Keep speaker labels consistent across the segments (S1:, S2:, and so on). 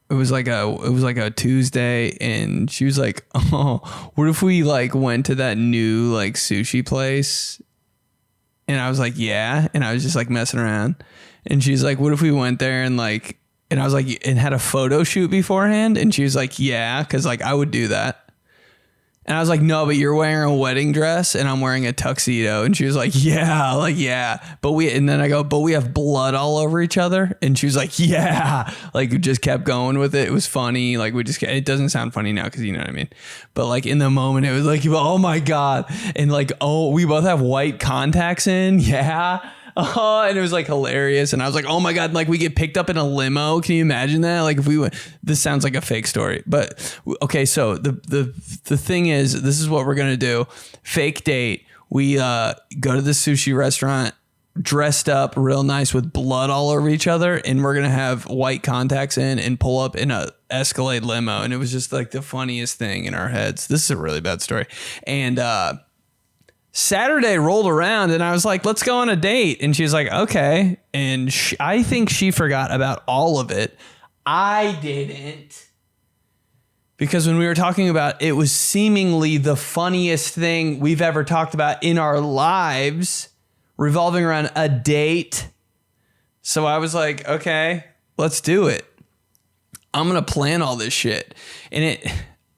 S1: it was like a Tuesday, and she was like, "Oh, what if we like went to that new like sushi place?" And I was like, "Yeah," and I was just like messing around, and she's like, "What if we went there and like?" And I was like, "And had a photo shoot beforehand?" And she was like, "Yeah, because like I would do that." And I was like, "No, but you're wearing a wedding dress and I'm wearing a tuxedo." And she was like, yeah. And then I go, "But we have blood all over each other." And she was like, "Yeah." Like we just kept going with it. It was funny. Like it doesn't sound funny now because you know what I mean. But like in the moment, it was like, "Oh my God." And like, "Oh, we both have white contacts in." Yeah. Oh, and it was like hilarious. And I was like, "Oh my God," like we get picked up in a limo. Can you imagine that? Like if we went, this sounds like a fake story, but okay. So the thing is, this is what we're going to do. Fake date. We go to the sushi restaurant dressed up real nice with blood all over each other. And we're going to have white contacts in and pull up in a Escalade limo. And it was just like the funniest thing in our heads. This is a really bad story. And, Saturday rolled around and I was like, "Let's go on a date." And she's like, "Okay." And I think she forgot about all of it. I didn't. Because when we were talking about it was seemingly the funniest thing we've ever talked about in our lives revolving around a date. So I was like, "Okay, let's do it. I'm going to plan all this shit." And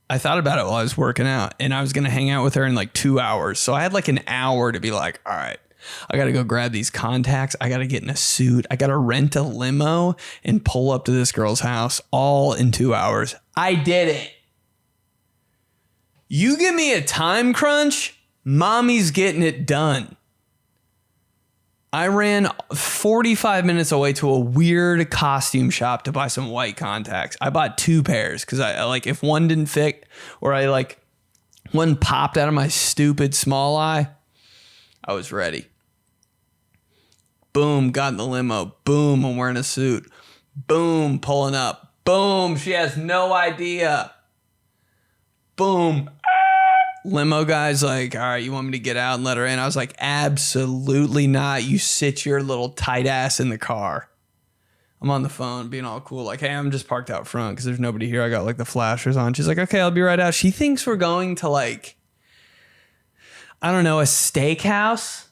S1: I thought about it while I was working out, and I was going to hang out with her in like 2 hours. So I had like an hour to be like, "All right, I got to go grab these contacts. I got to get in a suit. I got to rent a limo and pull up to this girl's house all in 2 hours." I did it. You give me a time crunch, mommy's getting it done. I ran 45 minutes away to a weird costume shop to buy some white contacts. I bought 2 pairs because I like if one didn't fit or I like one popped out of my stupid small eye, I was ready. Boom, got in the limo. Boom, I'm wearing a suit. Boom, pulling up. Boom, she has no idea. Boom. Limo guy's like, "All right, you want me to get out and let her in?" I was like, "Absolutely not. You sit your little tight ass in the car." I'm on the phone being all cool. Like, "Hey, I'm just parked out front because there's nobody here. I got like the flashers on." She's like, "Okay, I'll be right out." She thinks we're going to like, I don't know, a steakhouse.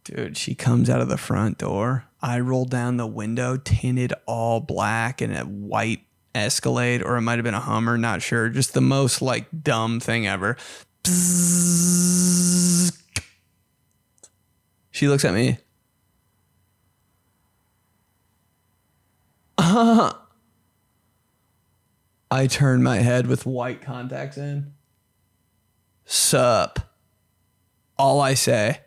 S1: Dude, she comes out of the front door. I roll down the window, tinted all black and a white Escalade, or it might have been a Hummer, not sure. Just the most like dumb thing ever. Bzzz. She looks at me. I turn my head with white contacts in. "Sup?" All I say.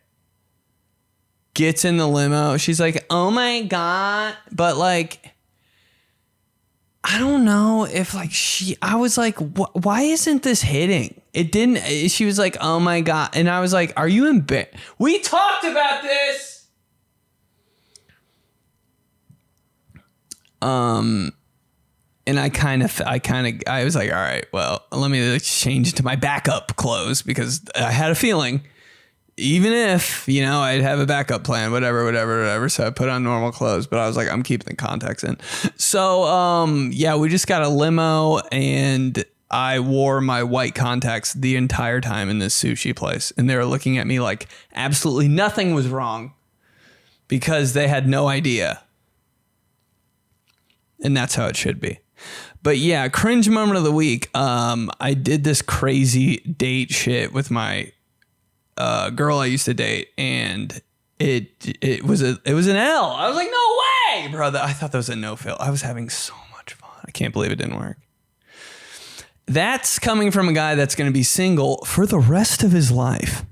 S1: Gets in the limo. She's like, "Oh my God." But like, I don't know if like I was like, why isn't this hitting? It didn't. She was like, "Oh my God." And I was like, "Are you embarrassed? We talked about this." And I was like, "All right, well, let me change into my backup clothes," because I had a feeling, even if, you know, I'd have a backup plan, whatever. So I put on normal clothes, but I was like, I'm keeping the contacts in. So, yeah, we just got a limo and I wore my white contacts the entire time in this sushi place. And they were looking at me like absolutely nothing was wrong because they had no idea. And that's how it should be. But yeah, cringe moment of the week. I did this crazy date shit with my girl I used to date, and it was an L. I was like, "No way, brother." I thought that was a no-fail. I was having so much fun. I can't believe it didn't work. That's coming from a guy that's going to be single for the rest of his life.